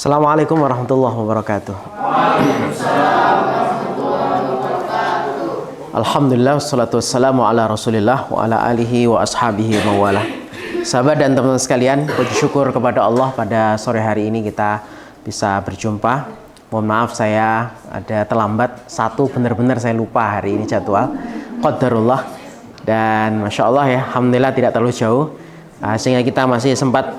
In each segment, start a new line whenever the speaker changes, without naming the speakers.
Assalamualaikum warahmatullahi wabarakatuh. Alhamdulillah, wassalatu wassalamu ala rasulillah wa ala alihi wa ashabihi wa mawala. Sahabat dan teman-teman sekalian, puji syukur kepada Allah pada sore hari ini kita bisa berjumpa. Mohon maaf saya ada terlambat, satu benar-benar saya lupa hari ini jadwal qadarullah. Dan Masya Allah ya, Alhamdulillah tidak terlalu jauh, sehingga kita masih sempat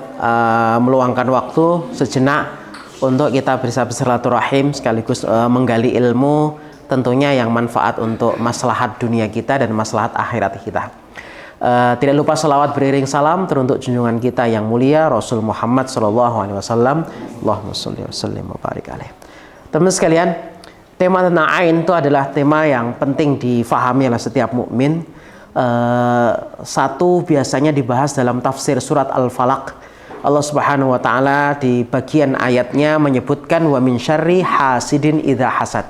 meluangkan waktu sejenak untuk kita bisa bersilaturahim sekaligus menggali ilmu tentunya yang manfaat untuk maslahat dunia kita dan maslahat akhirat kita. Tidak lupa selawat beriring salam teruntuk junjungan kita yang mulia Rasul Muhammad SAW. Allahumma sholli wa sallim wa barik alaih. Teman sekalian, tema tentang ain itu adalah tema yang penting difahami oleh setiap mukmin. Satu biasanya dibahas dalam tafsir surat Al-Falaq. Allah Subhanahu wa taala di bagian ayatnya menyebutkan wa min syarri hasidin idza hasad.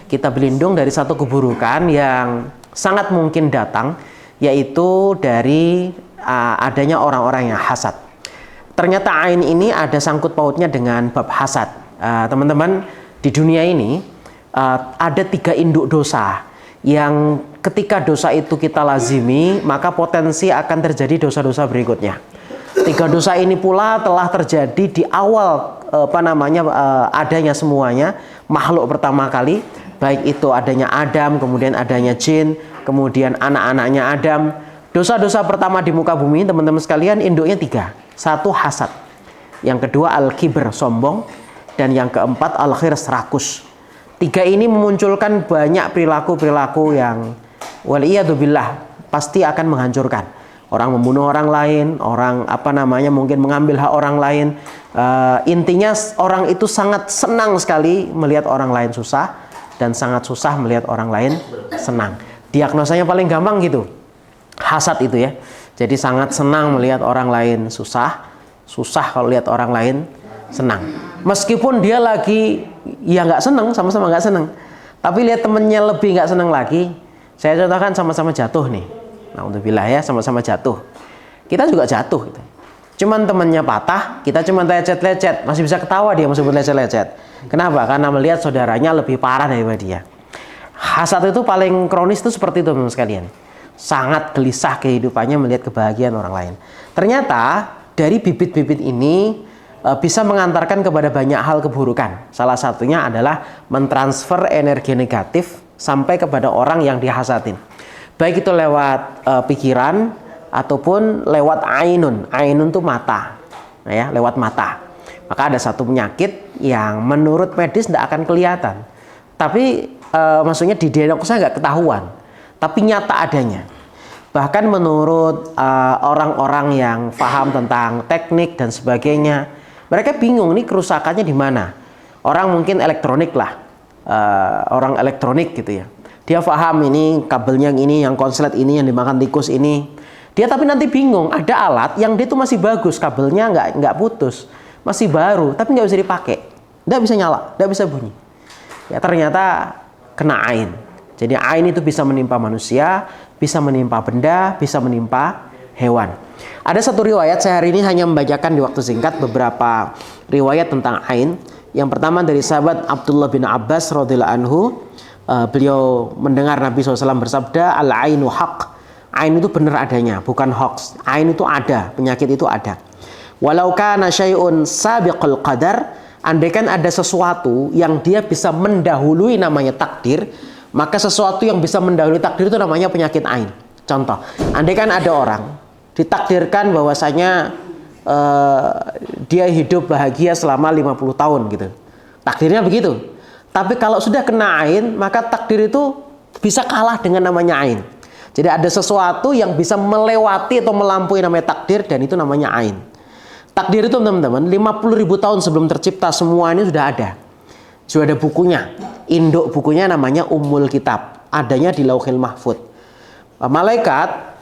Kita berlindung dari satu keburukan yang sangat mungkin datang, yaitu dari adanya orang-orang yang hasad. Ternyata ain ini ada sangkut pautnya dengan bab hasad. Teman-teman, di dunia ini ada 3 induk dosa yang ketika dosa itu kita lazimi, maka potensi akan terjadi dosa-dosa berikutnya. 3 dosa ini pula telah terjadi di awal adanya semuanya makhluk pertama kali, baik itu adanya Adam, kemudian adanya jin, kemudian anak-anaknya Adam. Dosa-dosa pertama di muka bumi, teman-teman sekalian, induknya 3. 1 hasad, yang kedua al-kibr, sombong, dan yang keempat al-khirs, rakus. 3 ini memunculkan banyak perilaku-perilaku yang waliyadzubillah pasti akan menghancurkan. Orang membunuh orang lain, orang mungkin mengambil hak orang lain. Intinya orang itu sangat senang sekali melihat orang lain susah dan sangat susah melihat orang lain senang. Diagnosanya paling gampang gitu, hasad itu ya. Jadi sangat senang melihat orang lain susah, susah kalau lihat orang lain senang. Meskipun dia lagi ya nggak senang, sama-sama nggak senang, tapi lihat temennya lebih nggak senang lagi. Saya contohkan sama-sama jatuh nih. Alhamdulillah ya, sama-sama jatuh. Kita juga jatuh gitu. Cuman temannya patah, kita cuma lecet-lecet, masih bisa ketawa dia meskipun lecet-lecet. Kenapa? Karena melihat saudaranya lebih parah daripada dia. Hasad itu paling kronis itu seperti itu teman sekalian. Sangat gelisah kehidupannya melihat kebahagiaan orang lain. Ternyata dari bibit-bibit ini bisa mengantarkan kepada banyak hal keburukan. Salah satunya adalah mentransfer energi negatif sampai kepada orang yang dihasadin. Baik itu lewat pikiran ataupun lewat ainun. Ainun itu mata, nah ya, lewat mata. Maka ada satu penyakit yang menurut medis tidak akan kelihatan, tapi maksudnya di diagnosa nggak ketahuan, tapi nyata adanya. Bahkan menurut orang-orang yang paham tentang teknik dan sebagainya, mereka bingung nih kerusakannya di mana. Orang mungkin elektronik lah, orang elektronik gitu ya. Dia paham ini kabelnya yang ini, yang konslet ini, yang dimakan tikus ini. Dia tapi nanti bingung, ada alat yang dia tuh masih bagus, kabelnya nggak putus, masih baru, tapi nggak bisa dipakai, nggak bisa nyala, nggak bisa bunyi. Ya ternyata kena ain. Jadi ain itu bisa menimpa manusia, bisa menimpa benda, bisa menimpa hewan. Ada satu riwayat, saya hari ini hanya membacakan di waktu singkat beberapa riwayat tentang ain. Yang pertama dari sahabat Abdullah bin Abbas radhiyallahu anhu. Beliau mendengar Nabi SAW bersabda, al-ainu haq. Ain itu benar adanya, bukan hoax. Ain itu ada, penyakit itu ada. Walau kana syai'un sabiqul qadar, andaikan ada sesuatu yang dia bisa mendahului namanya takdir, maka sesuatu yang bisa mendahului takdir itu namanya penyakit ain. Contoh, andaikan ada orang ditakdirkan bahwasanya dia hidup bahagia selama 50 tahun gitu. Takdirnya begitu. Tapi kalau sudah kena ain, maka takdir itu bisa kalah dengan namanya ain. Jadi ada sesuatu yang bisa melewati atau melampaui namanya takdir, dan itu namanya ain. Takdir itu teman-teman 50.000 tahun sebelum tercipta semua ini sudah ada. Sudah ada bukunya. Induk bukunya namanya Ummul Kitab. Adanya di Lauhil Mahfuz. Malaikat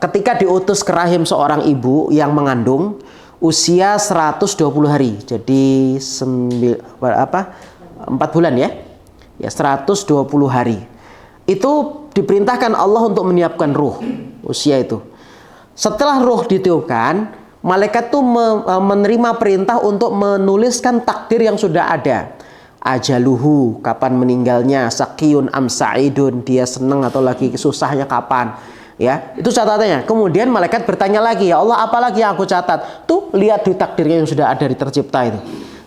ketika diutus ke rahim seorang ibu yang mengandung usia 120 hari. Jadi 4 bulan ya 120 hari itu diperintahkan Allah untuk menyiapkan ruh usia itu. Setelah ruh ditiupkan, Malaikat tuh menerima perintah untuk menuliskan takdir yang sudah ada. Ajaluhu, kapan meninggalnya, sakiyun am sa'idun, dia seneng atau lagi susahnya kapan. Ya, itu catatannya. Kemudian malaikat bertanya lagi, ya Allah, apalagi yang aku catat? Tuh, lihat di takdirnya yang sudah ada di tercipta itu.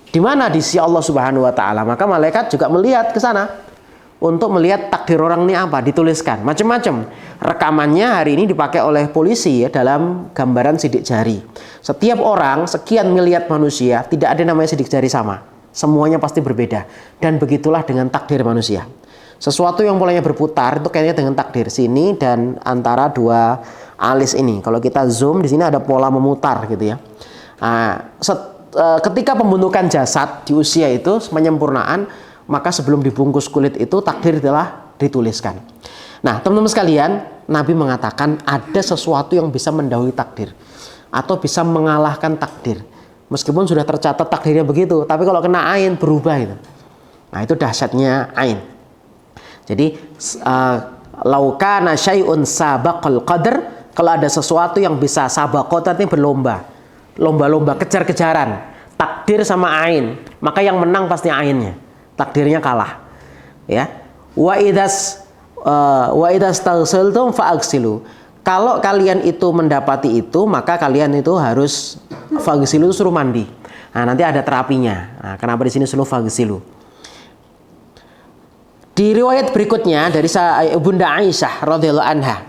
Di mana? Di sisi Allah Subhanahu wa taala. Maka malaikat juga melihat ke sana untuk melihat takdir orang ini apa, dituliskan macam-macam. Rekamannya hari ini dipakai oleh polisi ya dalam gambaran sidik jari. Setiap orang, sekian miliar manusia, tidak ada namanya sidik jari sama. Semuanya pasti berbeda. Dan begitulah dengan takdir manusia. Sesuatu yang polanya berputar itu kayaknya dengan takdir sini dan antara dua alis ini. Kalau kita zoom di sini ada pola memutar gitu ya. Nah, ketika pembentukan jasad di usia itu penyempurnaan, maka sebelum dibungkus kulit itu takdir telah dituliskan. Nah, teman-teman sekalian, Nabi mengatakan ada sesuatu yang bisa mendahului takdir atau bisa mengalahkan takdir. Meskipun sudah tercatat takdirnya begitu, tapi kalau kena ain berubah itu. Nah, itu dahsyatnya ain. Jadi laukana syai'un sabaqal qadar, kalau ada sesuatu yang bisa sabaqat artinya berlomba. Lomba-lomba kejar-kejaran, takdir sama ain, maka yang menang pasti ainnya. Takdirnya kalah. Ya. Wa idas taghsiltum fa'aghsilu. Kalau kalian itu mendapati itu, maka kalian itu harus faghsilu, suruh mandi. Nah, nanti ada terapinya. Nah, kenapa di sini suruh faghsilu? Di riwayat berikutnya dari Bunda Aisyah radhiyallahu anha,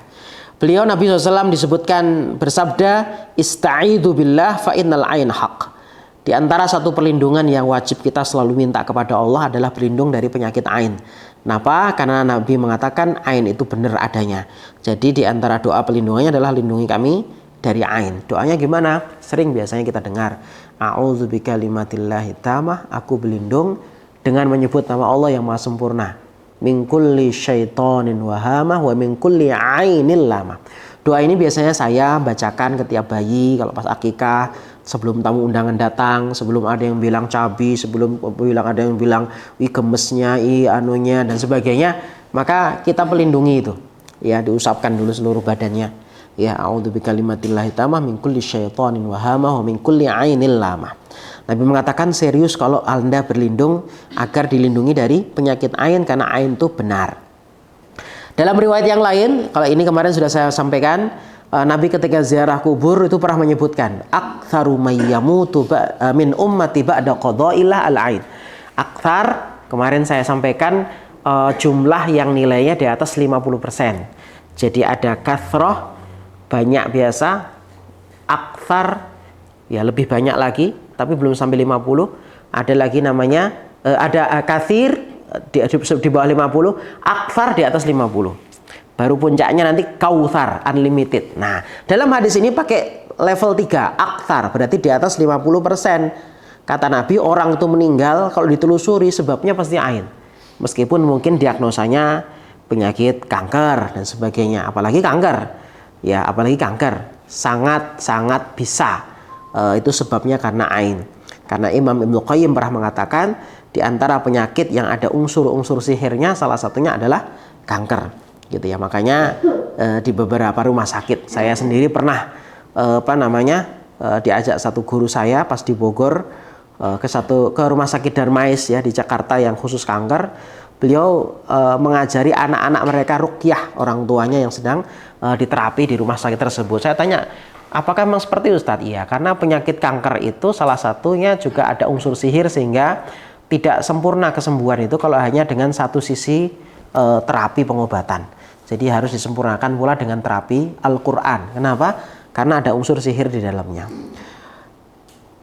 beliau Nabi SAW disebutkan bersabda, "Ista'idu billah fa innal ain haq." Di antara satu perlindungan yang wajib kita selalu minta kepada Allah adalah berlindung dari penyakit ain. Kenapa? Karena Nabi mengatakan ain itu benar adanya. Jadi di antara doa pelindungannya adalah lindungi kami dari ain. Doanya gimana? Sering biasanya kita dengar, A'udzu bikalimatillahi tammah, aku berlindung dengan menyebut nama Allah yang Maha sempurna. Min kulli syaitonin wahamah wa min kulli ainil lamah. Doa ini biasanya saya bacakan ketika bayi, kalau pas akikah, sebelum tamu undangan datang, sebelum ada yang bilang cabi, sebelum ada yang bilang gemesnya, anunya dan sebagainya, maka kita pelindungi itu. Ya, diusapkan dulu seluruh badannya. Ya, a'udzu bikalimatillahi tammah min kulli syaitonin wahamah wa min kulli ainil lamah. Nabi mengatakan serius kalau Anda berlindung agar dilindungi dari penyakit ain, karena ain itu benar. Dalam riwayat yang lain, kalau ini kemarin sudah saya sampaikan, Nabi ketika ziarah kubur itu pernah menyebutkan aktsaru may yamutu min ummati ba'da qada'illah al-ain. Aktsar kemarin saya sampaikan jumlah yang nilainya di atas 50%. Jadi ada kathroh, banyak biasa, aktsar ya lebih banyak lagi, tapi belum sampai 50. Ada lagi namanya ada kathir di bawah 50, aktsar di atas 50. Baru puncaknya nanti kautsar, unlimited. Nah, dalam hadis ini pakai level 3, aktsar, berarti di atas 50%. Kata Nabi, orang itu meninggal kalau ditelusuri sebabnya pasti ain. Meskipun mungkin diagnosanya penyakit kanker dan sebagainya, apalagi kanker. Ya, apalagi kanker. Sangat bisa itu sebabnya karena ain. Karena Imam Ibnu Qayyim pernah mengatakan di antara penyakit yang ada unsur-unsur sihirnya salah satunya adalah kanker. Gitu ya, makanya di beberapa rumah sakit saya sendiri pernah diajak satu guru saya pas di Bogor ke rumah sakit Darmais ya di Jakarta yang khusus kanker. Beliau mengajari anak-anak mereka ruqyah orang tuanya yang sedang diterapi di rumah sakit tersebut. Saya tanya, apakah memang seperti itu, Ustadz? Iya, karena penyakit kanker itu salah satunya juga ada unsur sihir sehingga tidak sempurna kesembuhan itu kalau hanya dengan satu sisi terapi pengobatan. Jadi harus disempurnakan pula dengan terapi Al-Quran. Kenapa? Karena ada unsur sihir di dalamnya.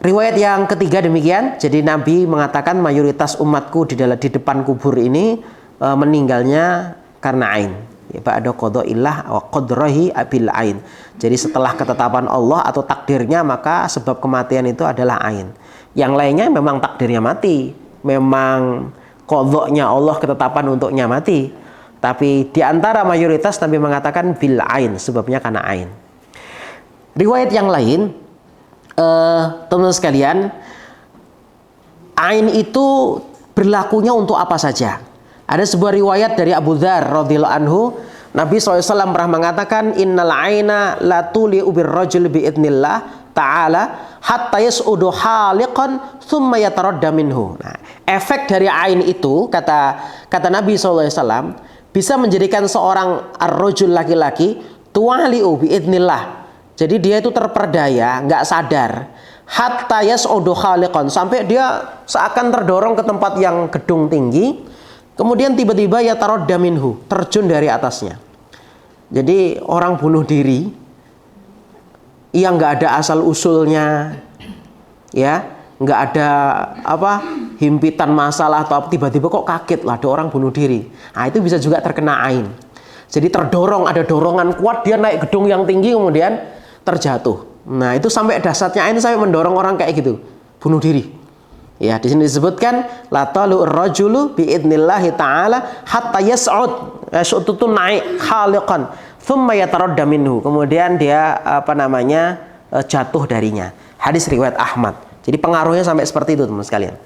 Riwayat yang ketiga demikian. Jadi Nabi mengatakan mayoritas umatku di depan kubur ini meninggalnya karena ain. Ba'da qada'illah wa qadrahi bil ain. Jadi setelah ketetapan Allah atau takdirnya, maka sebab kematian itu adalah ain. Yang lainnya memang takdirnya mati. Memang qada'nya Allah, ketetapan untuknya mati. Tapi di antara mayoritas Nabi mengatakan bil ain, sebabnya karena ain. Riwayat yang lain, teman-teman sekalian, ain itu berlakunya untuk apa saja. Ada sebuah riwayat dari Abu Dzar radhiyallahu anhu, Nabi SAW pernah mengatakan innal aina la tuli'u birrajul biidnillah ta'ala hatta yas'udu haliqan thumma yataradda minhu. Nah, efek dari ain itu kata Nabi SAW bisa menjadikan seorang ar-rajul laki-laki tuwali'u biidnillah. Jadi dia itu terperdaya, nggak sadar. Hatta yas'udu haliqan, sampai dia seakan terdorong ke tempat yang gedung tinggi, kemudian tiba-tiba yataradda minhu, terjun dari atasnya. Jadi orang bunuh diri yang nggak ada asal usulnya, ya, nggak ada himpitan masalah atau tiba-tiba kok kaget lah ada orang bunuh diri. Nah, itu bisa juga terkena ain. Jadi terdorong, ada dorongan kuat, dia naik gedung yang tinggi kemudian terjatuh. Nah, itu sampai dahsyatnya ain sampai mendorong orang kayak gitu bunuh diri. Ya, di sini disebutkan la talu ar-rajulu bi idnillahi ta'ala hatta yas'ud. Yas'ud itu naik khaliqan, thumma yataradda minhu. Kemudian dia jatuh darinya. Hadis riwayat Ahmad. Jadi pengaruhnya sampai seperti itu, teman sekalian.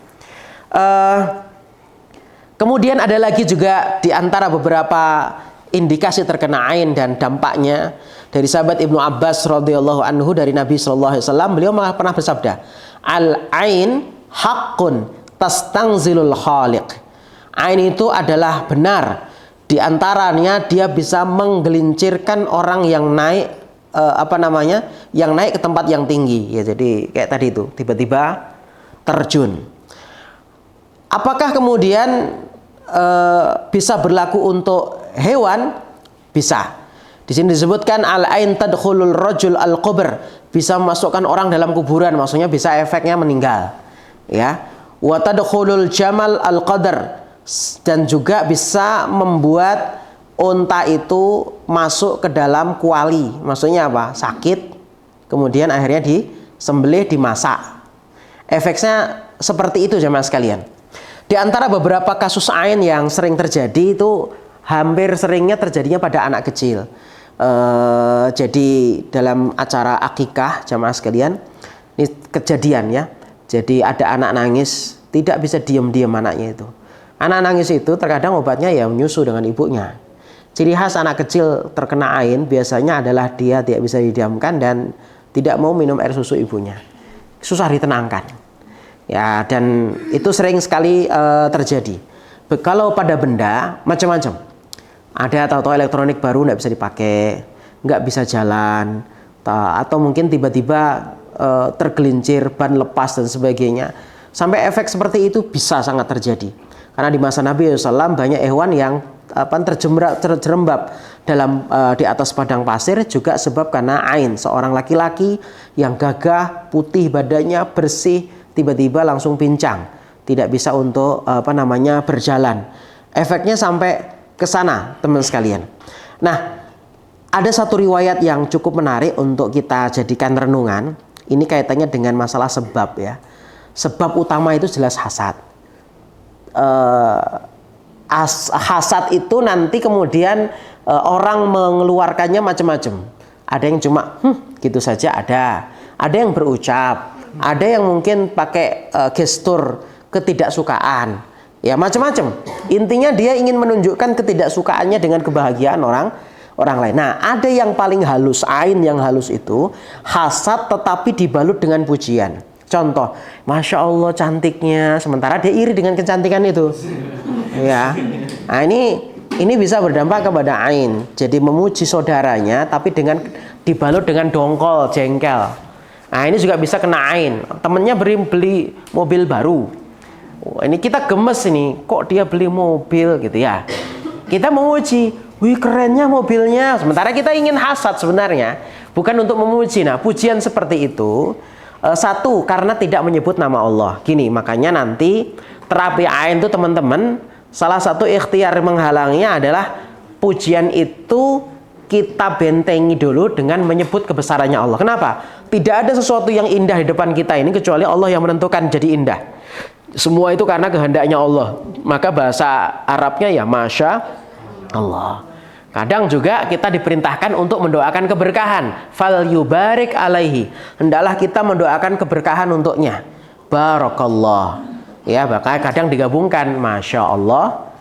Kemudian ada lagi juga di antara beberapa indikasi terkena ain dan dampaknya dari sahabat Ibnu Abbas radhiyallahu anhu dari Nabi sallallahu alaihi wasallam, beliau pernah bersabda, "Al-ain haqqun tastangzilul khaliq." Ain itu adalah benar, di antaranya dia bisa menggelincirkan orang yang naik yang naik ke tempat yang tinggi. Ya, jadi kayak tadi itu tiba-tiba terjun. Apakah kemudian bisa berlaku untuk hewan? Bisa. Di sini disebutkan al-ain tadkhulul rajul al-qabr, bisa memasukkan orang dalam kuburan, maksudnya bisa efeknya meninggal. Ya. Wa tadkhulul jamal al-qadar, dan juga bisa membuat unta itu masuk ke dalam kuali. Maksudnya apa? Sakit, kemudian akhirnya disembelih, dimasak. Efeknya seperti itu jemaah sekalian. Di antara beberapa kasus ain yang sering terjadi itu hampir seringnya terjadinya pada anak kecil. Jadi dalam acara akikah jemaah sekalian, ini kejadian ya. Jadi ada anak nangis, tidak bisa diam-diam anaknya itu. Anak nangis itu terkadang obatnya ya menyusu dengan ibunya. Ciri khas anak kecil terkena ain biasanya adalah dia tidak bisa didiamkan dan tidak mau minum air susu ibunya. Susah ditenangkan. Ya, dan itu sering sekali terjadi. Kalau pada benda macam-macam. Ada tahu-tahu elektronik baru nggak bisa dipakai, nggak bisa jalan, atau mungkin tiba-tiba tergelincir, ban lepas dan sebagainya. Sampai efek seperti itu bisa sangat terjadi. Karena di masa Nabi SAW banyak hewan yang terjerembab di atas padang pasir juga sebab karena ain. Seorang laki-laki yang gagah, putih badannya, bersih, tiba-tiba langsung pincang, tidak bisa untuk berjalan. Efeknya sampai ke sana, teman sekalian. Nah, ada satu riwayat yang cukup menarik untuk kita jadikan renungan. Ini kaitannya dengan masalah sebab ya. Sebab utama itu jelas hasad. Hasad itu nanti kemudian orang mengeluarkannya macam-macam. Ada yang cuma gitu saja ada. Ada yang berucap, ada yang mungkin pakai gestur ketidaksukaan. Ya, macam-macam. Intinya dia ingin menunjukkan ketidaksukaannya dengan kebahagiaan orang lain. Nah, ada yang paling halus, ain yang halus itu hasad tetapi dibalut dengan pujian. Contoh, Masya Allah cantiknya, sementara dia iri dengan kecantikan itu. Ya. Nah, ini bisa berdampak kepada ain. Jadi memuji saudaranya tapi dengan dibalut dengan dongkol, jengkel. Nah, ini juga bisa kena ain. Temennya beli mobil baru. Ini kita gemes ini, kok dia beli mobil gitu ya. Kita memuji, wih kerennya mobilnya. Sementara kita ingin hasad sebenarnya, bukan untuk memuji. Nah, pujian seperti itu, satu karena tidak menyebut nama Allah. Gini, makanya nanti terapi ain itu teman-teman, salah satu ikhtiar menghalangnya adalah pujian itu kita bentengi dulu dengan menyebut kebesarannya Allah. Kenapa? Tidak ada sesuatu yang indah di depan kita ini kecuali Allah yang menentukan jadi indah. Semua itu karena kehendaknya Allah. Maka bahasa Arabnya ya Masya Allah. Kadang juga kita diperintahkan untuk mendoakan keberkahan. Fal yubarik alaihi. Hendaklah kita mendoakan keberkahan untuknya. Barakallah. Ya, bahkan kadang digabungkan Masya Allah,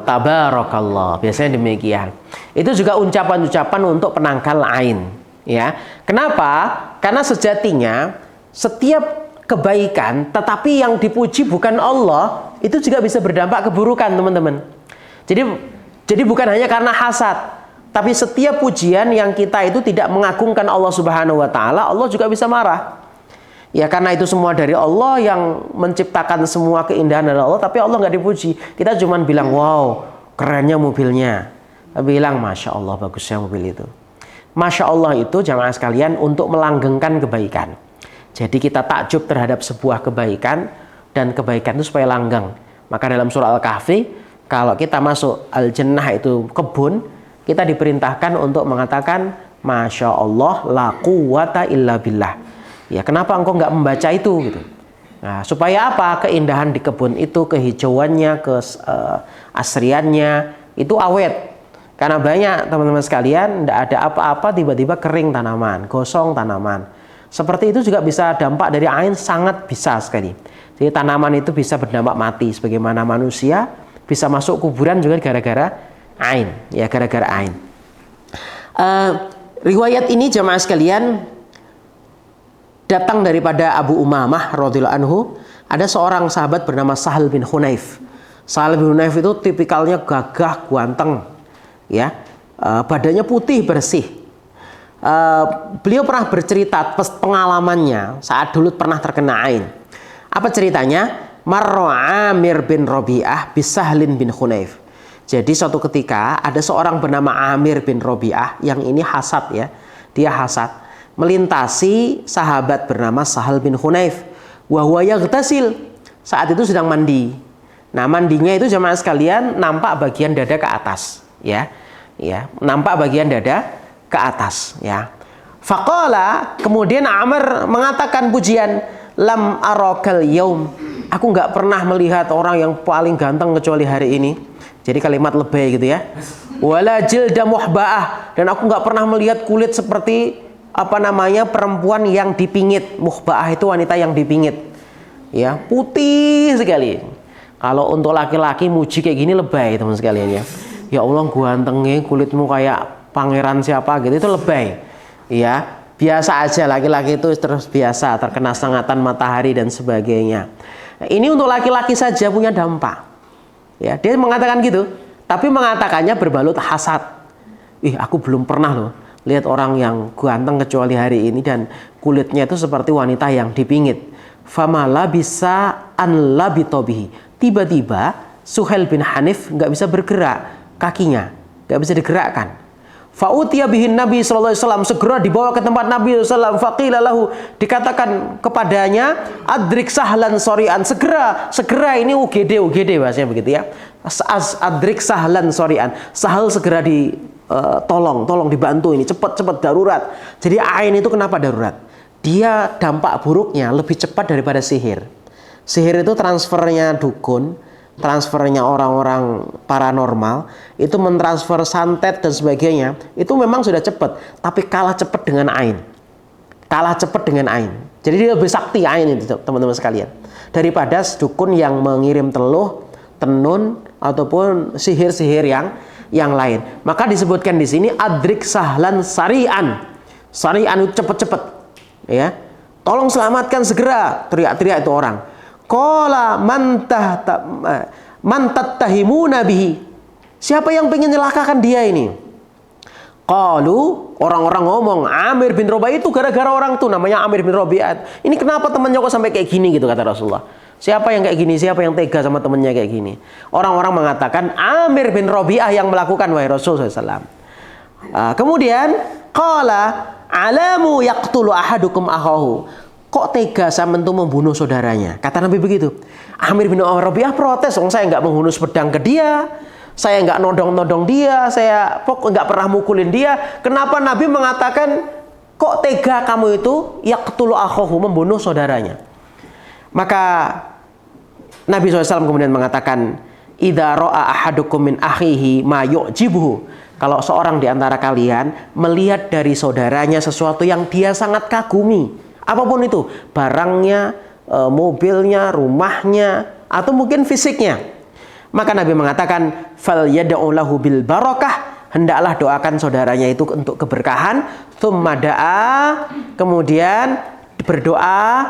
Tabarakallah. Biasanya demikian. Itu juga ucapan-ucapan untuk penangkal ain. Ya, kenapa? Karena sejatinya setiap kebaikan tetapi yang dipuji bukan Allah itu juga bisa berdampak keburukan, teman-teman. Jadi bukan hanya karena hasad, tapi setiap pujian yang kita itu tidak mengagungkan Allah Subhanahu wa taala, Allah juga bisa marah. Ya karena itu semua dari Allah yang menciptakan semua keindahan dari Allah, tapi Allah nggak dipuji. Kita cuma bilang, wow, kerennya mobilnya. Bilang, Masya Allah, bagusnya mobil itu. Masya Allah itu jamaah sekalian untuk melanggengkan kebaikan. Jadi kita takjub terhadap sebuah kebaikan, dan kebaikan itu supaya langgeng. Maka dalam surah Al-Kahfi, kalau kita masuk Al-Jannah itu kebun, kita diperintahkan untuk mengatakan Masya Allah la quwata illa billah. Ya, kenapa engkau nggak membaca itu gitu? Nah, supaya apa? Keindahan di kebun itu, kehijauannya, keasriannya itu awet. Karena banyak teman-teman sekalian, tidak ada apa-apa tiba-tiba kering tanaman, gosong tanaman. Seperti itu juga bisa dampak dari ain, sangat bisa sekali. Jadi tanaman itu bisa berdampak mati, sebagaimana manusia bisa masuk kuburan juga gara-gara ain, ya gara-gara ain. Riwayat ini jamaah sekalian datang daripada Abu Umamah radhiyallahu anhu. Ada seorang sahabat bernama Sahal bin Hunayf. Sahal bin Hunayf itu tipikalnya gagah, ganteng, ya, badannya putih bersih. Beliau pernah bercerita pengalamannya saat dulu pernah terkena ain. Apa ceritanya? Marra Amir bin Rabi'ah bisahlin bin Hunayf. Jadi suatu ketika ada seorang bernama Amir bin Rabi'ah, yang ini hasad, ya, dia hasad, melintasi sahabat bernama Sahal bin Hunayf. Wa huwa yaghtasil, saat itu sedang mandi. Nah, mandinya itu jamaah sekalian nampak bagian dada ke atas, ya. Ya, nampak bagian dada ke atas, ya. Faqala, kemudian Amr mengatakan pujian, lam arakal yaum, aku nggak pernah melihat orang yang paling ganteng kecuali hari ini. Jadi kalimat lebay gitu, ya. Wala jilda muhba'ah, dan aku nggak pernah melihat kulit seperti perempuan yang dipingit. Muhba'ah itu wanita yang dipingit, ya, putih sekali. Kalau untuk laki-laki muji kayak gini lebay, teman sekalian, ya. Ya Allah, gantengnya, kulitmu kayak pangeran siapa gitu, itu lebay, ya. Biasa aja, laki-laki itu terus biasa terkena sengatan matahari dan sebagainya. Nah, ini untuk laki-laki saja punya dampak, ya. Dia mengatakan gitu, tapi mengatakannya berbalut hasad. Aku belum pernah loh lihat orang yang ganteng kecuali hari ini, dan kulitnya itu seperti wanita yang dipingit. Famala bisa an labitobihi. Tiba-tiba Suhail bin Hanif nggak bisa bergerak, kakinya nggak bisa digerakkan. Fa'utiya bihin Nabi sallallahu alaihi wasallam, segera dibawa ke tempat Nabi sallallahu alaihi wasallam. Faqila lahu, dikatakan kepadanya, adrik sahlan sorian, segera ini UGD bahasanya begitu, ya. Adrik sahlan sorian, Sahal segera tolong dibantu ini, cepat darurat. Jadi ain itu kenapa darurat? Dia dampak buruknya lebih cepat daripada sihir. Sihir itu transfernya dukun, transfernya orang-orang paranormal, itu mentransfer santet dan sebagainya, itu memang sudah cepat, tapi kalah cepat dengan ain. Jadi dia lebih sakti ain itu, teman-teman sekalian, daripada dukun yang mengirim teluh, tenun, ataupun sihir-sihir yang lain. Maka disebutkan di sini adrik sahlan sarian. Sarian itu cepat-cepat, ya. Tolong selamatkan segera, teriak-teriak itu orang. Qala man tattahimuna bihi. Siapa yang pengen nyelakakan dia ini? Qalu, orang-orang ngomong, Amir bin Rabi'ah itu gara-gara orang tuh namanya Amir bin Rabi'ah. Ini kenapa temannya kok sampai kayak gini gitu, kata Rasulullah. Siapa yang kayak gini? Siapa yang tega sama temennya kayak gini? Orang-orang mengatakan Amir bin Rabi'ah yang melakukan, wahai Rasulullah SAW. Kemudian qala alamu yaqtulu ahadukum akhahu. Kok tega sampean tuh membunuh saudaranya? Kata Nabi begitu. Amir bin Rabi'ah protes, saya nggak menghunus pedang ke dia, saya nggak nodong-nodong dia, saya nggak pernah mukulin dia. Kenapa Nabi mengatakan kok tega kamu itu yaqtulu akhahu, membunuh saudaranya? Maka Nabi SAW kemudian mengatakan, idza ra'a ahadukum min akhihi ma yu'jibuhu. Kalau seorang di antara kalian melihat dari saudaranya sesuatu yang dia sangat kagumi, apapun itu, barangnya, mobilnya, rumahnya, atau mungkin fisiknya, maka Nabi mengatakan, fal yad'u lahu bil barakah, hendaklah doakan saudaranya itu untuk keberkahan. Tsumma da'a, kemudian berdoa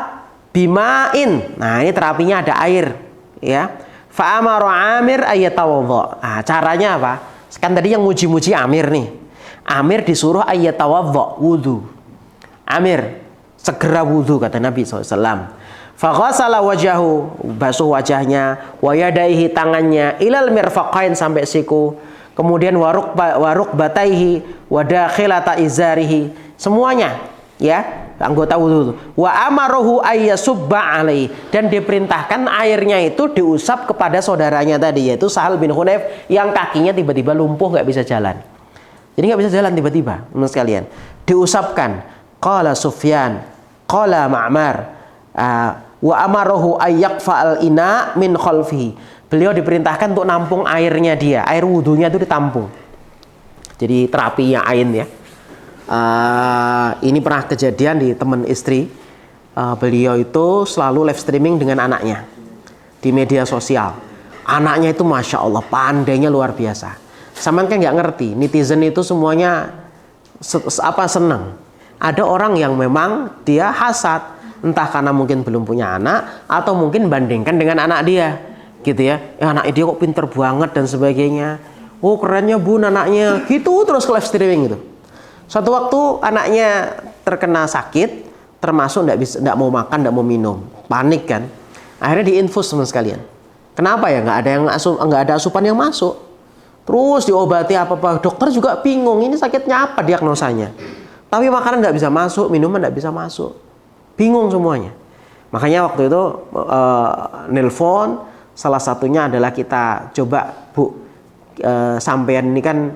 bima'in. Nah, ini terapinya ada air, ya. Fa amara Amir ayyatawadha. Nah, caranya apa? Kan tadi yang muji-muji Amir nih. Amir disuruh ayyatawadha, wudu. Amir, segera wudu kata Nabi SAW. Faghasala wajahu, basuh wajahnya, wa yadaihi, tangannya, ilal mirfaqain, sampai siku, kemudian waruk bataihi, wa dakhilata izarihi, semuanya, ya, anggota wudu. Wa amarohu ayyasubba alaihi, dan diperintahkan airnya itu diusap kepada saudaranya tadi, yaitu Sahal bin Hunayf, yang kakinya tiba-tiba lumpuh, nggak bisa jalan. Jadi nggak bisa jalan tiba-tiba, teman sekalian. Diusapkan. Qala Sufyan, qala Ma'mar, wa amarohu ayyakfa'al ina min khalfihi. Beliau diperintahkan untuk nampung airnya dia, air wudhunya itu ditampung. Jadi terapinya Ain, ya. Ini pernah kejadian di teman istri. Beliau itu selalu live streaming dengan anaknya di media sosial. Anaknya itu Masya Allah pandainya luar biasa. Saman kan nggak ngerti, netizen itu semuanya senang. Ada orang yang memang dia hasad, entah karena mungkin belum punya anak atau mungkin bandingkan dengan anak dia, gitu ya. Anak dia kok pinter banget dan sebagainya. Oh kerennya bun anaknya, gitu terus ke live streaming gitu. Suatu waktu anaknya terkena sakit, termasuk nggak mau makan, nggak mau minum, panik kan. Akhirnya diinfus teman sekalian. Kenapa ya? Nggak ada asupan yang masuk. Terus diobati apa-apa, dokter juga bingung ini sakitnya apa diagnosanya. Tapi makanan nggak bisa masuk, minuman nggak bisa masuk. Bingung semuanya. Makanya waktu itu nelpon, salah satunya adalah kita coba, Bu, sampean ini kan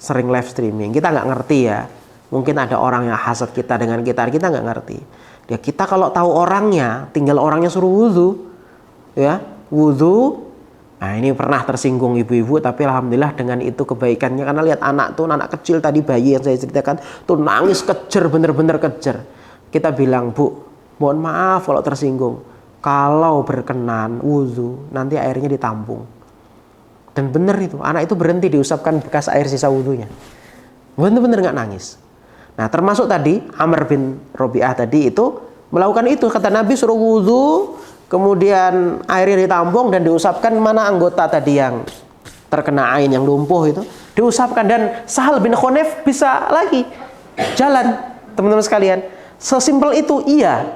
sering live streaming, kita nggak ngerti ya. Mungkin ada orang yang hasad kita dengan kita nggak ngerti. Ya kita kalau tahu orangnya, tinggal orangnya suruh wudhu, ya wudhu. Nah ini pernah tersinggung ibu-ibu, tapi alhamdulillah dengan itu kebaikannya, karena lihat anak kecil tadi, bayi yang saya ceritakan tuh nangis kejer, bener-bener kejer. Kita bilang, Bu, mohon maaf kalau tersinggung. Kalau berkenan wudhu, nanti airnya ditampung. Dan benar itu, anak itu berhenti diusapkan bekas air sisa wudhunya. Bener-bener nggak nangis. Nah termasuk tadi, Amr bin Robi'ah tadi itu melakukan itu. Kata Nabi suruh wudhu, kemudian airnya ditampung dan diusapkan mana anggota tadi yang terkena ain, yang lumpuh itu. Diusapkan dan Sahal bin Hunayf bisa lagi jalan, teman-teman sekalian. Sesimpel itu, iya,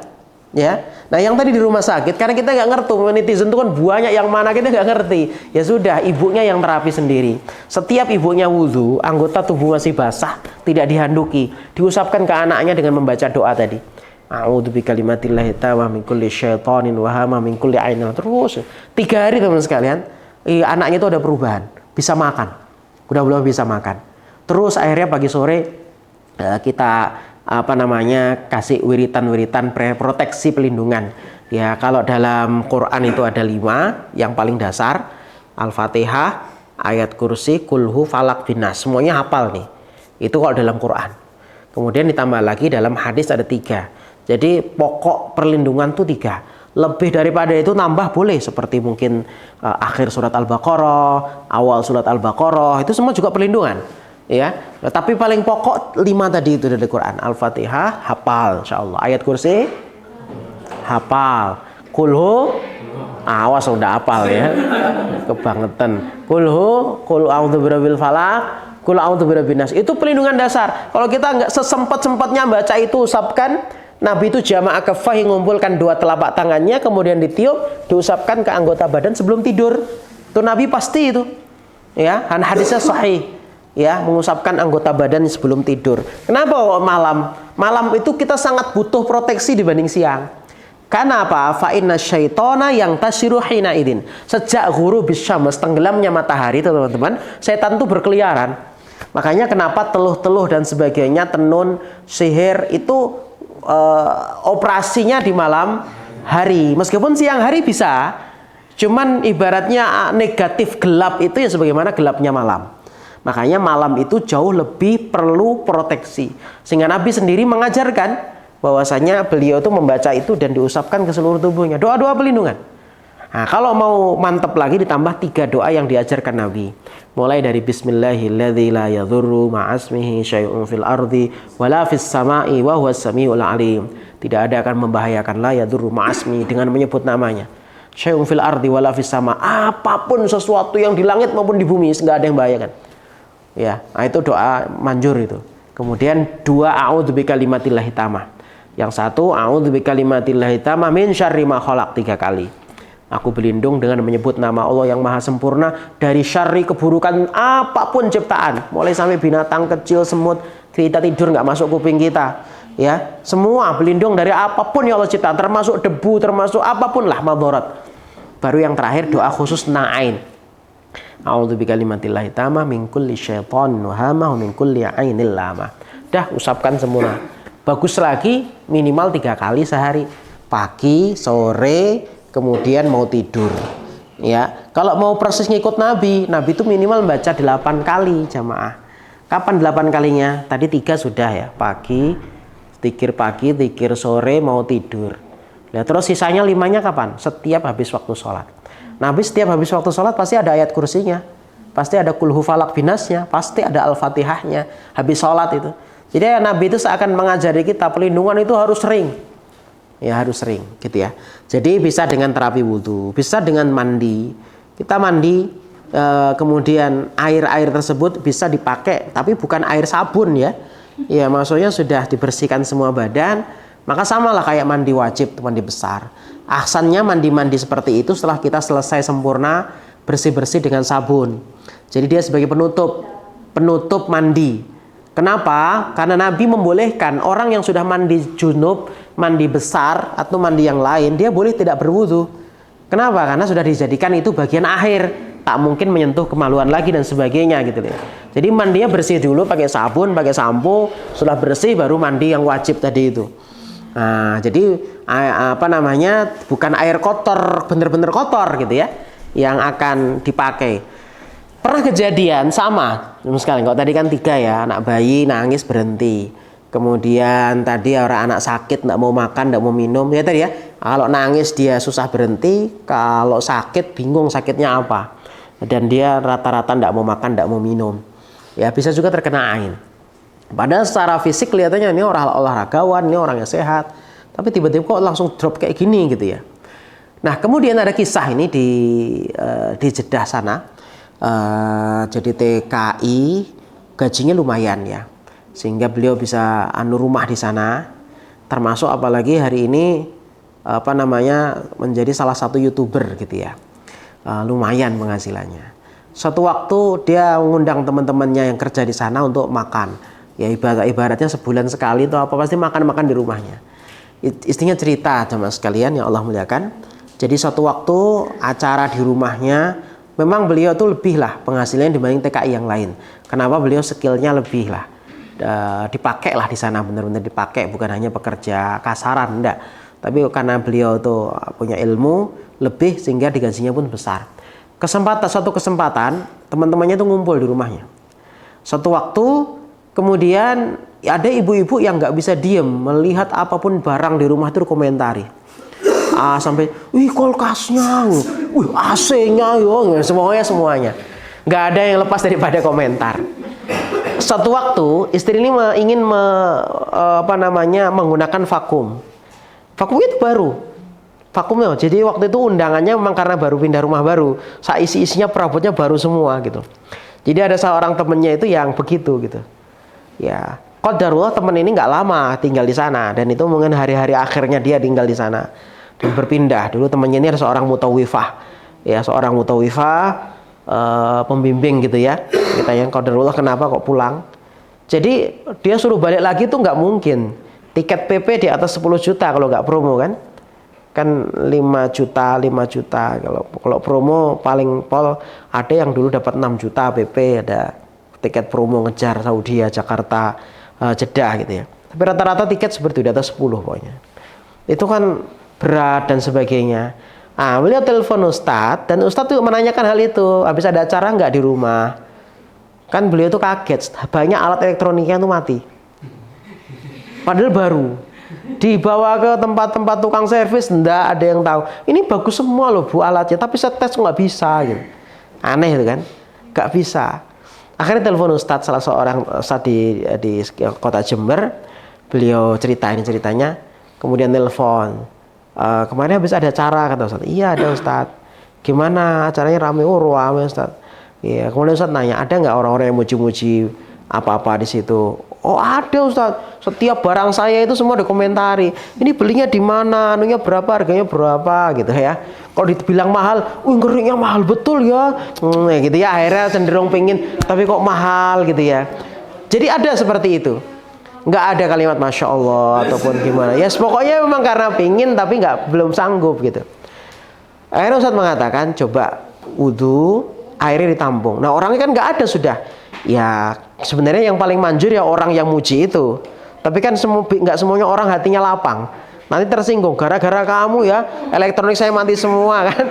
ya. Nah yang tadi di rumah sakit, karena kita nggak ngerti, netizen itu kan banyak, yang mana kita nggak ngerti. Ya sudah, ibunya yang terapi sendiri. Setiap ibunya wudhu, anggota tubuh masih basah, tidak dihanduki, diusapkan ke anaknya dengan membaca doa tadi. A'udzu bikalimatillahi tammati min kulli syaitonin wa hama min kulli ainin. Terus 3 hari teman sekalian, anaknya itu ada perubahan, bisa makan, udah bisa makan. Terus akhirnya pagi sore kita kasih wiritan proteksi pelindungan. Ya kalau dalam Quran itu ada 5 yang paling dasar, Al-Fatihah, ayat kursi, kulhu, falak, binas, semuanya hafal nih. Itu kalau dalam Quran. Kemudian ditambah lagi dalam hadis ada 3. Jadi pokok perlindungan tuh 3. Lebih daripada itu nambah boleh, seperti mungkin akhir surat Al-Baqarah, awal surat Al-Baqarah, itu semua juga perlindungan. Ya, tapi paling pokok 5 tadi itu dari Quran. Al-Fatihah hafal insyaallah, ayat kursi hafal, kulhu awas udah hafal ya, kebangetan. Kulhu, qul a'udzu birabbil falaq, qul a'udzu birabbin nas. Itu pelindungan dasar. Kalau kita nggak sesempet-sempetnya baca itu, usapkan. Nabi itu jamaah kafah, mengumpulkan 2 telapak tangannya, kemudian ditiup, diusapkan ke anggota badan sebelum tidur. Itu Nabi pasti itu. Ya, hadisnya sahih. Ya, mengusapkan anggota badan sebelum tidur. Kenapa malam? Malam itu kita sangat butuh proteksi dibanding siang. Karena apa? Fa inna syaitona yang tasyiru hina idin. Sejak ghurubis syams, tenggelamnya matahari, teman-teman, setan itu berkeliaran. Makanya kenapa teluh-teluh dan sebagainya, tenun, sihir itu operasinya di malam hari. Meskipun siang hari bisa, cuman ibaratnya negatif gelap itu ya sebagaimana gelapnya malam. Makanya malam itu jauh lebih perlu proteksi. Sehingga Nabi sendiri mengajarkan bahwasanya beliau itu membaca itu dan diusapkan ke seluruh tubuhnya. Doa-doa pelindungan. Nah, kalau mau mantep lagi ditambah 3 doa yang diajarkan Nabi. Mulai dari Bismillahilladzi la yadhurru ma'asmihi syai'un fil ardi wala fis sama'i wa huwas samiul alim. Tidak ada akan membahayakan la yadhurru ma'asmi dengan menyebut namanya. Syai'un fil ardi wala fis sama. Apapun sesuatu yang di langit maupun di bumi enggak ada yang membahayakan. Ya, nah itu doa manjur itu. Kemudian 2 a'udzu bikalimatillahi tamah. Yang satu a'udzu bikalimatillahi tamah min syarri ma khalaq 3 kali. Aku berlindung dengan menyebut nama Allah yang maha sempurna dari syarri keburukan apapun ciptaan. Mulai sampai binatang kecil, semut, kita tidur nggak masuk kuping kita. Ya, semua berlindung dari apapun yang Allah ciptakan, termasuk debu, termasuk apapun lah madharat. Baru yang terakhir doa khusus na'ain. A'udzu bikalimatillahi tamah min kulli syaitonir hamah wa min kulli ainil lamah. Dah usapkan semua. Bagus lagi minimal 3 kali sehari. Pagi, sore, kemudian mau tidur. Ya, kalau mau persis ngikut Nabi itu minimal baca 8 kali jamaah. Kapan 8 kalinya? Tadi 3 sudah ya. Pagi, zikir sore, mau tidur. Nah, terus sisanya 5-nya kapan? Setiap habis waktu sholat. Nabi setiap habis waktu sholat pasti ada ayat kursinya, pasti ada kulhu falak binasnya, pasti ada al-fatihahnya habis sholat itu. Jadi Nabi itu seakan mengajari kita perlindungan itu harus sering. Ya harus sering gitu ya. Jadi bisa dengan terapi wudhu, bisa dengan mandi. Kita mandi, kemudian air tersebut bisa dipakai, tapi bukan air sabun ya. Ya maksudnya sudah dibersihkan semua badan, maka samalah kayak mandi wajib, mandi besar. Ahsannya mandi seperti itu setelah kita selesai sempurna bersih-bersih dengan sabun. Jadi dia sebagai penutup mandi. Kenapa? Karena Nabi membolehkan orang yang sudah mandi junub, mandi besar atau mandi yang lain, dia boleh tidak berwudu. Kenapa? Karena sudah dijadikan itu bagian akhir, tak mungkin menyentuh kemaluan lagi dan sebagainya gitu ya. Jadi mandinya bersih dulu pakai sabun, pakai sampo, setelah bersih baru mandi yang wajib tadi itu. Nah, jadi bukan air kotor, bener-bener kotor gitu ya, yang akan dipakai. Pernah kejadian sama sekali. Kalau tadi kan 3 ya, anak bayi nangis berhenti. Kemudian tadi orang anak sakit nggak mau makan, nggak mau minum. Ya tadi ya, kalau nangis dia susah berhenti, kalau sakit bingung sakitnya apa. Dan dia rata-rata nggak mau makan, nggak mau minum. Ya bisa juga terkena ain. Padahal secara fisik kelihatannya ini orang olahragawan, ini orang yang sehat. Tapi tiba-tiba kok langsung drop kayak gini gitu ya. Nah kemudian ada kisah ini di Jeddah sana. Jadi TKI gajinya lumayan ya, sehingga beliau bisa rumah di sana, termasuk apalagi hari ini menjadi salah satu YouTuber gitu ya, lumayan penghasilannya. Suatu waktu dia mengundang teman-temannya yang kerja di sana untuk makan, ya ibaratnya sebulan sekali itu pasti makan di rumahnya. Istrinya cerita sama sekalian yang Allah muliakan. Jadi suatu waktu acara di rumahnya, memang beliau tuh lebih lah penghasilannya dibanding TKI yang lain. Kenapa? Beliau skillnya lebih lah, dipakai lah di sana, benar-benar dipakai, bukan hanya pekerja kasaran, enggak. Tapi karena beliau tuh punya ilmu lebih sehingga digajinya pun besar. Suatu kesempatan teman-temannya tuh ngumpul di rumahnya. Suatu waktu kemudian ada ibu-ibu yang nggak bisa diem melihat apapun barang di rumah itu dikomentari. Sampai, wih kulkasnya, wih AC-nya, semuanya. Nggak ada yang lepas daripada komentar. Suatu waktu istri ini ingin menggunakan vakum. Vakum itu baru. Vakumnya, jadi waktu itu undangannya memang karena baru pindah rumah baru. Isi-isinya perabotnya baru semua gitu. Jadi ada seorang temennya itu yang begitu gitu. Ya, qadarullah temen ini nggak lama tinggal di sana dan itu mungkin hari-hari akhirnya dia tinggal di sana. Dan berpindah. Dulu temannya ini ada seorang mutawifah, ya seorang mutawifah, pembimbing gitu ya. Kita yang qadarullah kenapa kok pulang? Jadi dia suruh balik lagi tuh nggak mungkin. Tiket PP di atas 10 juta kalau nggak promo kan? Kan 5 juta. Kalau promo paling pol ada yang dulu dapat 6 juta PP, ada tiket promo ngejar Saudi, Jakarta, Jeddah gitu ya. Tapi rata-rata tiket seperti itu di atas 10 pokoknya. Itu kan berat dan sebagainya. Beliau telepon Ustadz dan Ustadz tuh menanyakan hal itu. Habis ada acara nggak di rumah? Kan beliau tuh kaget, banyak alat elektroniknya tuh mati. Padahal baru. Dibawa ke tempat-tempat tukang servis, enggak ada yang tahu. Ini bagus semua loh Bu alatnya, tapi saya tes nggak bisa gitu. Aneh itu kan, nggak bisa. Akhirnya telepon Ustadz, salah seorang Ustadz di kota Jember. Beliau ceritanya, kemudian telepon. Kemarin habis ada acara, kata Ustadz. Iya ada Ustadz. Gimana acaranya? Rame? Oh rame Ustadz. Iya. Kemudian Ustadz nanya, ada nggak orang-orang yang muji-muji apa-apa di situ? Oh ada Ustadz. Setiap barang saya itu semua dikomentari. Ini belinya di mana? Anunya berapa? Harganya berapa? Gitu ya. Kalau dibilang mahal, ngerinya mahal betul ya. Gitu ya. Akhirnya cenderung pengen, tapi kok mahal gitu ya. Jadi ada seperti itu. Nggak ada kalimat Masya Allah ataupun gimana. Ya pokoknya memang karena pingin tapi belum sanggup gitu. Akhirnya Ustadz mengatakan, coba wudhu, airnya ditampung. Nah orangnya kan nggak ada sudah. Ya sebenarnya yang paling manjur ya orang yang muji itu. Tapi kan nggak semuanya orang hatinya lapang. Nanti tersinggung, gara-gara kamu ya elektronik saya mati semua kan.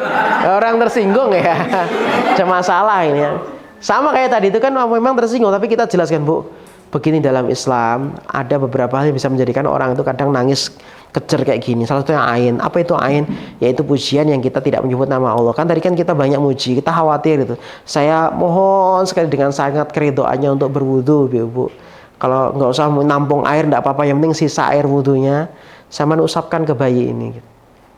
Orang tersinggung ya. Ada masalah ini ya. Sama kayak tadi itu kan memang tersinggung. Tapi kita jelaskan Bu, begini dalam Islam ada beberapa hal yang bisa menjadikan orang itu kadang nangis kejer kayak gini. Salah satunya ain. Apa itu ain? Yaitu pujian yang kita tidak menyebut nama Allah. Kan tadi kan kita banyak muji, kita khawatir gitu. Saya mohon sekali dengan sangat keridoannya untuk berwudu, Bu. Kalau nggak usah nampung air, nggak apa-apa. Yang penting sisa air wudunya sama usapkan ke bayi ini. Gitu.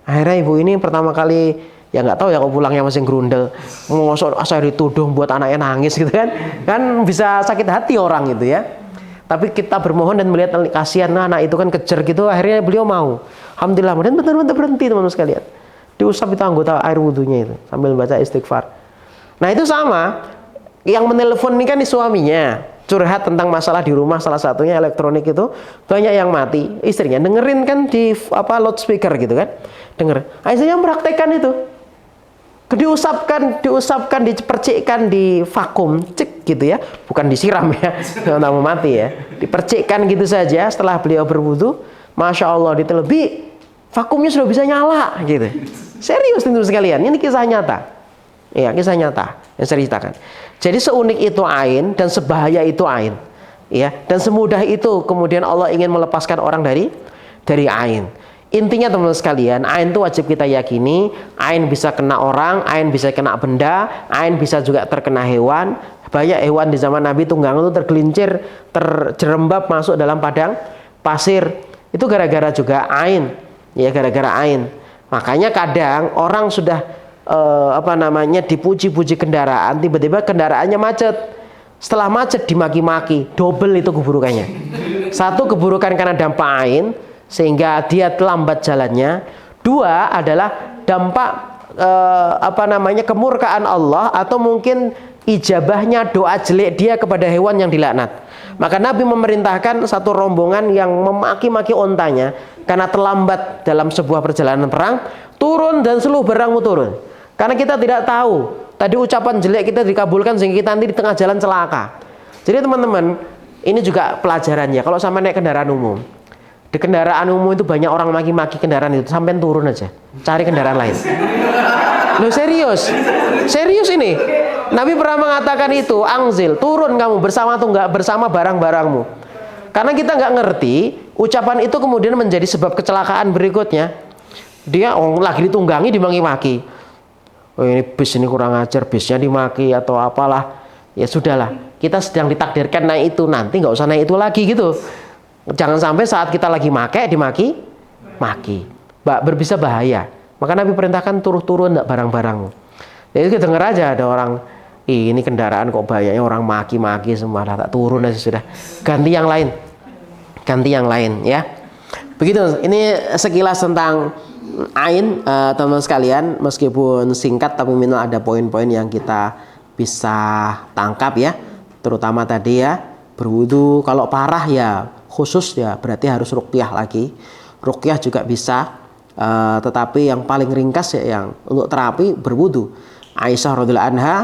Akhirnya ibu ini pertama kali ya nggak tahu ya kok pulangnya masih gerundel. Ngosok saya dituduh buat anaknya nangis gitu kan. Kan bisa sakit hati orang gitu ya. Tapi kita bermohon dan melihat kasihan anak itu kan kejer gitu, akhirnya beliau mau. Alhamdulillah, dan benar-benar berhenti teman-teman sekalian. Diusap itu anggota air wudhunya itu sambil baca istighfar. Nah itu sama, yang menelpon ini kan suaminya curhat tentang masalah di rumah, salah satunya elektronik itu banyak yang mati. Istrinya dengerin kan di loudspeaker gitu kan, denger. Istrinya mempraktekkan itu. Diusapkan, dipercikkan di vakum, cek gitu ya, bukan disiram ya, nggak mau mati ya, dipercikkan gitu saja. Setelah beliau berwudu, Masya Allah lebih vakumnya sudah bisa nyala gitu. Serius teman-teman sekalian, ini kisah nyata, ya kisah nyata yang saya ceritakan. Jadi seunik itu ain dan sebahaya itu ain, ya, dan semudah itu kemudian Allah ingin melepaskan orang dari ain. Intinya teman-teman sekalian, ain itu wajib kita yakini. Ain bisa kena orang, ain bisa kena benda, ain bisa juga terkena hewan. Banyak hewan di zaman Nabi Tunggang itu tergelincir, terjerembab masuk dalam padang pasir. Itu gara-gara juga ain, ya gara-gara ain. Makanya kadang orang sudah dipuji-puji kendaraan, tiba-tiba kendaraannya macet. Setelah macet dimaki-maki, double itu keburukannya. Satu keburukan karena dampak ain, sehingga dia terlambat jalannya. Dua adalah dampak kemurkaan Allah atau mungkin ijabahnya doa jelek dia kepada hewan yang dilaknat. Maka Nabi memerintahkan satu rombongan yang memaki-maki ontanya karena terlambat dalam sebuah perjalanan perang, turun dan seluruh barangmu turun. Karena kita tidak tahu tadi ucapan jelek kita dikabulkan sehingga kita nanti di tengah jalan celaka. Jadi teman-teman, ini juga pelajarannya. Kalau sama naik kendaraan umum, di kendaraan umum itu banyak orang maki-maki kendaraan itu, sampai turun aja, cari kendaraan lain. Loh serius ini. Nabi pernah mengatakan itu, angzil, turun kamu bersama barang-barangmu. Karena kita nggak ngerti, ucapan itu kemudian menjadi sebab kecelakaan berikutnya. Dia lagi ditunggangi, dimaki-maki. Oh ini bis ini kurang ajar, bisnya dimaki atau apalah. Ya sudahlah, kita sedang ditakdirkan naik itu, nanti nggak usah naik itu lagi gitu. Jangan sampai saat kita lagi dimaki, bisa bahaya. Maka Nabi perintahkan turun enggak barang-barangmu. Jadi kita dengar aja ada orang, ini kendaraan kok banyaknya orang maki-maki semua, tak turun aja sudah. Ganti yang lain ya. Begitu. Ini sekilas tentang ain, teman-teman sekalian. Meskipun singkat tapi minimal ada poin-poin yang kita bisa tangkap ya. Terutama tadi ya, berwudu kalau parah ya khusus ya berarti harus ruqyah lagi. Ruqyah juga bisa, tetapi yang paling ringkas ya yang untuk terapi berwudu. Aisyah radhiyallahu anha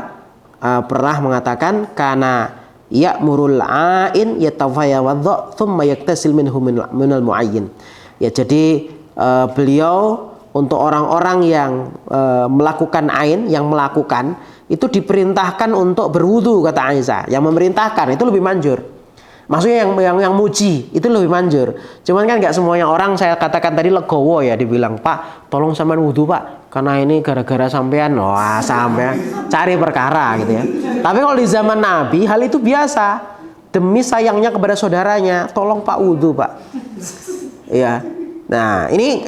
pernah mengatakan kana ya'murul ain yatafayawadhu thumma yaktasil minhu minal muayyin. Ya jadi beliau untuk orang-orang yang melakukan ain, yang melakukan itu diperintahkan untuk berwudu, kata Aisyah. Yang memerintahkan itu lebih manjur. Maksudnya yang muji itu lebih manjur. Cuman kan nggak semuanya orang, saya katakan tadi legowo ya, dibilang Pak tolong sampean wudhu Pak, karena ini gara-gara sampean. Wah sampean cari perkara gitu ya. Tapi kalau di zaman Nabi hal itu biasa. Demi sayangnya kepada saudaranya, tolong Pak wudhu Pak. Ya. Nah ini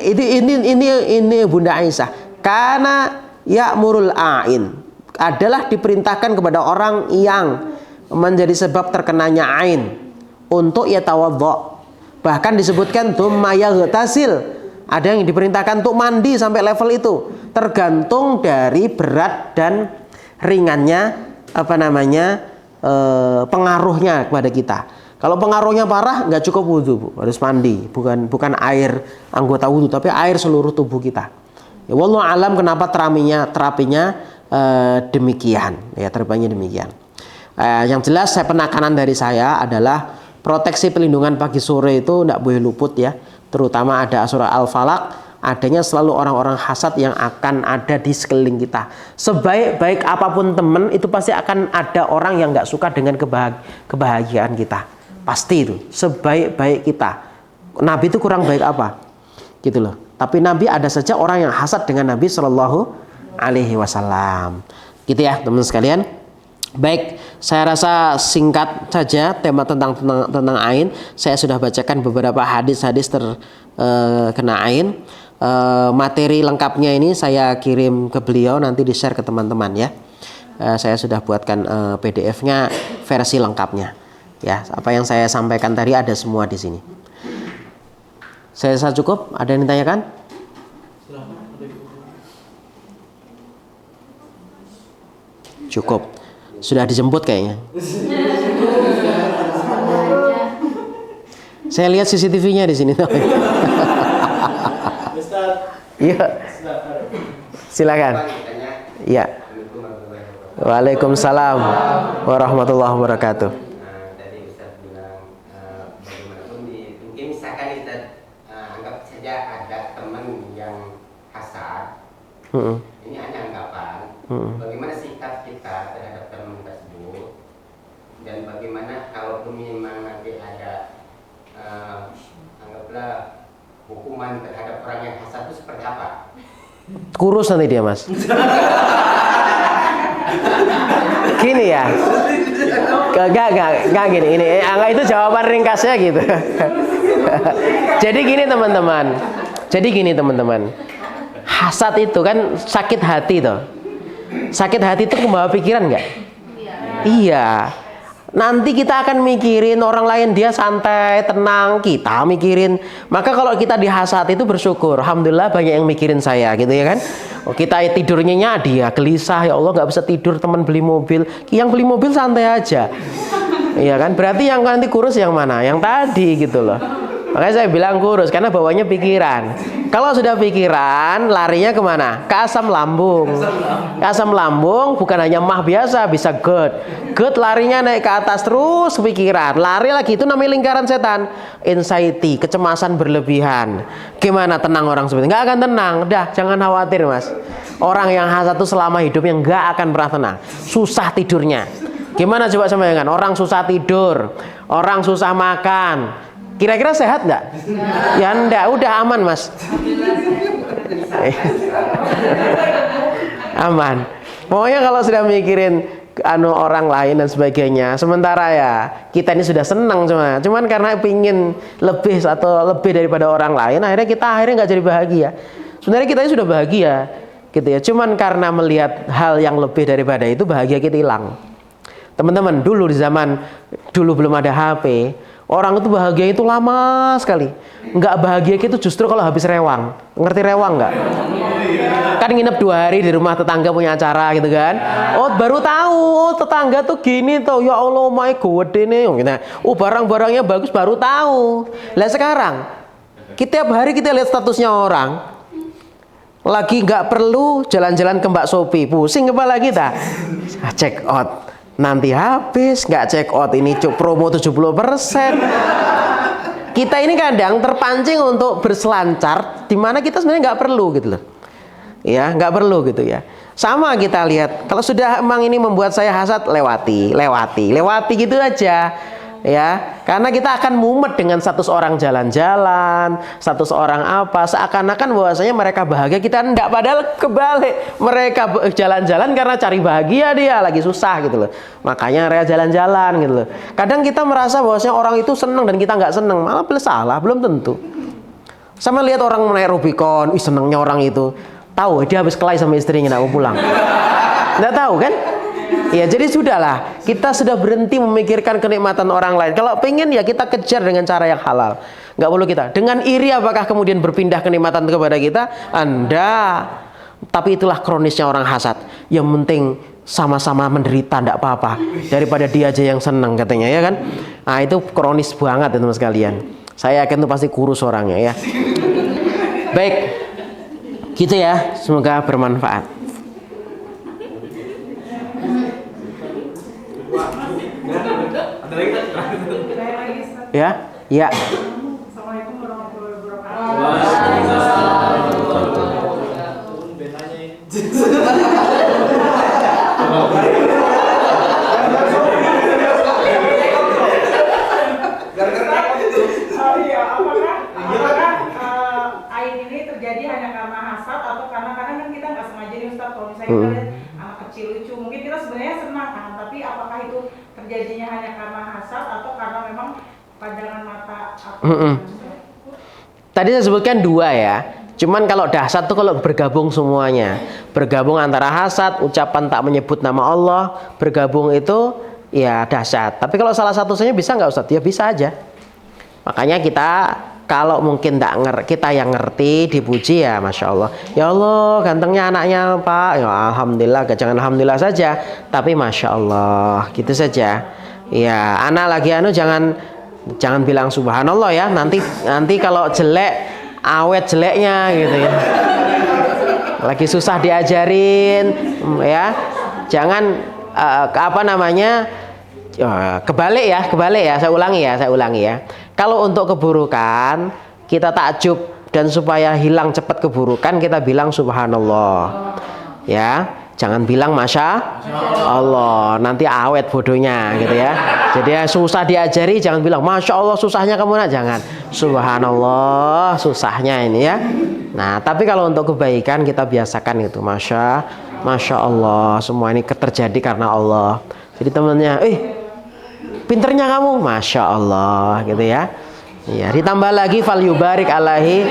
Bunda Aisyah. Karena ya'murul a'in adalah diperintahkan kepada orang yang menjadi sebab terkenanya ain untuk yatawaddo. Bahkan disebutkan tsumma yaghtasil, ada yang diperintahkan untuk mandi sampai level itu, tergantung dari berat dan ringannya pengaruhnya kepada kita. Kalau pengaruhnya parah nggak cukup wudhu Bu, harus mandi, bukan air anggota wudhu tapi air seluruh tubuh kita. Ya wallahu alam kenapa terapinya demikian ya, terapinya demikian. Yang jelas penekanan dari saya adalah proteksi pelindungan pagi sore itu tidak boleh luput ya, terutama ada surah Al-Falaq, adanya selalu orang-orang hasad yang akan ada di sekeliling kita. Sebaik-baik apapun teman itu pasti akan ada orang yang nggak suka dengan kebahagiaan kita, pasti itu. Sebaik-baik kita, Nabi itu kurang baik apa gitu loh, tapi Nabi ada saja orang yang hasad dengan Nabi Shallallahu Alaihi Wasallam gitu ya teman sekalian. Baik, saya rasa singkat saja tema tentang ain. Saya sudah bacakan beberapa hadis-hadis terkena ain. Materi lengkapnya ini saya kirim ke beliau, nanti di share ke teman-teman ya. Saya sudah buatkan PDF-nya versi lengkapnya. Ya, apa yang saya sampaikan tadi ada semua di sini. Saya rasa cukup. Ada yang ditanyakan? Cukup. Sudah dijemput kayaknya. Saya lihat CCTV-nya di sini. Iya. Silakan. Iya. Waalaikumsalam warahmatullahi wabarakatuh.
Tadi Ustaz bilang bagaimanapun mungkin misalkan Ustaz anggap saja ada teman yang hasad. Ini hanya anggapan. Bagaimana sikap kita terhadap teman tersebut, dan bagaimana kalau memang nanti ada anggaplah hukuman terhadap orang yang hasad itu seperti apa?
Kurus nanti dia Mas. Gini ya. Enggak gini. Ini itu jawaban ringkasnya gitu. Jadi gini teman-teman. Hasad itu kan sakit hati toh. Sakit hati itu membawa pikiran nggak? Iya. Nanti kita akan mikirin orang lain dia santai, tenang, kita mikirin. Maka kalau kita dihasad itu bersyukur, alhamdulillah banyak yang mikirin saya gitu ya kan. Kita tidurnya dia gelisah, ya Allah nggak bisa tidur, teman beli mobil, yang beli mobil santai aja. Iya kan? Berarti yang nanti kurus yang mana? Yang tadi gitu loh. Makanya saya bilang kurus karena bawanya pikiran. Kalau sudah pikiran, larinya kemana? Ke asam lambung. Ke asam lambung bukan hanya mah biasa, bisa GERD. GERD larinya naik ke atas terus pikiran. Lari lagi, itu namanya lingkaran setan. Anxiety, kecemasan berlebihan. Gimana tenang orang seperti itu? Nggak akan tenang. Udah, jangan khawatir Mas. Orang yang hasad itu selama hidupnya nggak akan pernah tenang. Susah tidurnya. Gimana coba sama dengan orang susah tidur, orang susah makan. Kira-kira sehat nggak? Ya enggak, udah aman Mas. Aman. Pokoknya kalau sudah mikirin orang lain dan sebagainya, sementara ya kita ini sudah senang cuman karena pingin lebih atau lebih daripada orang lain, akhirnya nggak jadi bahagia. Sebenarnya kita ini sudah bahagia, gitu ya. Cuman karena melihat hal yang lebih daripada itu, bahagia kita hilang. Teman-teman, dulu di zaman dulu belum ada HP. Orang itu bahagia itu lama sekali. Nggak bahagia itu justru kalau habis rewang. Ngerti rewang nggak? Kan nginep 2 hari di rumah tetangga punya acara gitu kan. Oh baru tahu tetangga tuh gini tuh. Ya Allah my god ini. Oh barang-barangnya bagus baru tahu. Lah sekarang tiap hari kita lihat statusnya orang. Lagi nggak perlu jalan-jalan ke Mbak Sophie. Pusing kepala kita. Check out. Nanti habis, nggak check out, ini promo 70%. Kita ini kadang terpancing untuk berselancar di mana kita sebenarnya nggak perlu gitu loh. Ya, nggak perlu gitu ya. Sama kita lihat, kalau sudah emang ini membuat saya hasad, lewati gitu aja. Ya, karena kita akan mumet dengan status orang jalan-jalan, status orang apa, seakan-akan bahwasanya mereka bahagia, kita enggak, padahal kebalik. Mereka jalan-jalan karena cari bahagia, dia lagi susah gitu loh. Makanya mereka jalan-jalan gitu loh. Kadang kita merasa bahwasanya orang itu senang dan kita nggak senang, malah salah, belum tentu. Sama lihat orang naik Rubicon, senangnya orang itu. Tahu dia habis kelahi sama istrinya nggak mau pulang. Nggak tahu kan? Ya, jadi sudahlah, kita sudah berhenti memikirkan kenikmatan orang lain. Kalau pengen ya kita kejar dengan cara yang halal. Nggak perlu kita. Dengan iri apakah kemudian berpindah kenikmatan kepada kita? Anda. Tapi itulah kronisnya orang hasad. Yang penting sama-sama menderita, nggak apa-apa. Daripada dia aja yang senang katanya, ya kan? Nah, itu kronis banget teman-teman sekalian. Saya yakin itu pasti kurus orangnya ya. Baik, gitu ya. Semoga bermanfaat. Ya, ya.
Assalamualaikum warahmatullahi wabarakatuh. Apakah air ini terjadi hanya karena hasad atau karena kadang kan kita nggak sengaja nih Ustaz, kalau misalnya kita lihat anak kecil lucu, mungkin kita sebenarnya senang kan, tapi apakah itu terjadinya hanya karena hasad atau karena memang pandangan mata
Tadi saya sebutkan dua ya. Cuman kalau dahsyat tuh kalau bergabung semuanya. Bergabung antara hasad, ucapan tak menyebut nama Allah, bergabung itu ya dahsyat. Tapi kalau salah satu saja bisa nggak Ustaz? Ya bisa aja. Makanya kita kalau mungkin kita yang ngerti dipuji ya Masya Allah. Ya Allah gantengnya anaknya Pak. Ya Alhamdulillah, jangan Alhamdulillah saja. Tapi Masya Allah gitu saja. Ya anak lagi jangan bilang subhanallah ya, nanti kalau jelek awet jeleknya gitu ya, lagi susah diajarin ya, jangan kebalik ya, saya ulangi ya. Kalau untuk keburukan kita takjub dan supaya hilang cepat keburukan kita bilang subhanallah ya. Jangan bilang Masya Allah, nanti awet bodohnya gitu ya. Jadi ya susah diajari, jangan bilang Masya Allah susahnya kamu nak, jangan. Subhanallah susahnya ini ya. Nah, tapi kalau untuk kebaikan kita biasakan itu Masya Allah, semua ini terjadi karena Allah. Jadi temennya, pinternya kamu, Masya Allah gitu ya. Ya, ditambah lagi fal yubarik alaihi,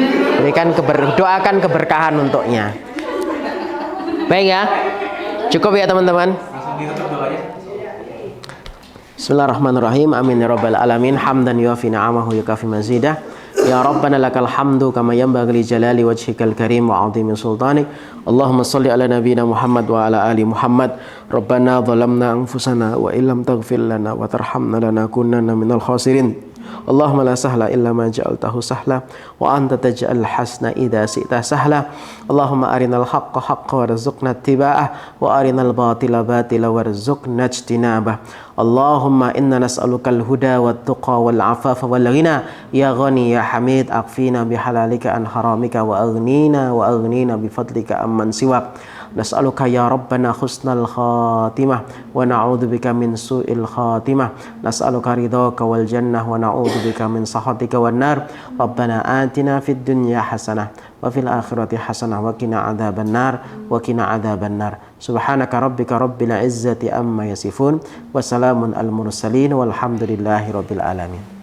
doakan keberkahan untuknya. Baik ya, cukup ya teman-teman. Bismillahirrahmanirrahim. Amin ya rabbal alamin. Hamdan yuafi ni'amahu yukafi mazidah. Ya Rabbana lakal hamdu kama yanbaghi li jalali wajhikal karim wa 'azimi sultanik. Allahumma shalli ala nabiyyina Muhammad wa ala ali Muhammad. Rabbana zalamna anfusana wa illam taghfir lana wa tarhamna lanakunanna minal khasirin. Allahumma la sahla illa ma ja'altahu sahla wa anta taj'al hasna idza syi'ta sahla. Allahumma arinal haqqa haqqan warzuqna ittiba'ah wa arinal batila batila warzuqna ijtinabah. Allahumma inna nas'alukal huda wat tuqa wal afafa wal ghina ya ghani ya hamid aqfina bihalalika an haramika wa aghnina bi fadlika amman siwak. Nas'aluka ya Rabbana husnal khatimah wa na'udzubika min su'il khatimah. Nas'aluka ridhaka wal jannah wa na'udzubika min sakhatika wan nar. Rabbana atina fid dunya hasanah wa fil akhirati hasanah wa qina adzaban nar. Subhanaka rabbika rabbil izzati amma yasifun wa salamun al mursalin walhamdulillahi rabbil alamin.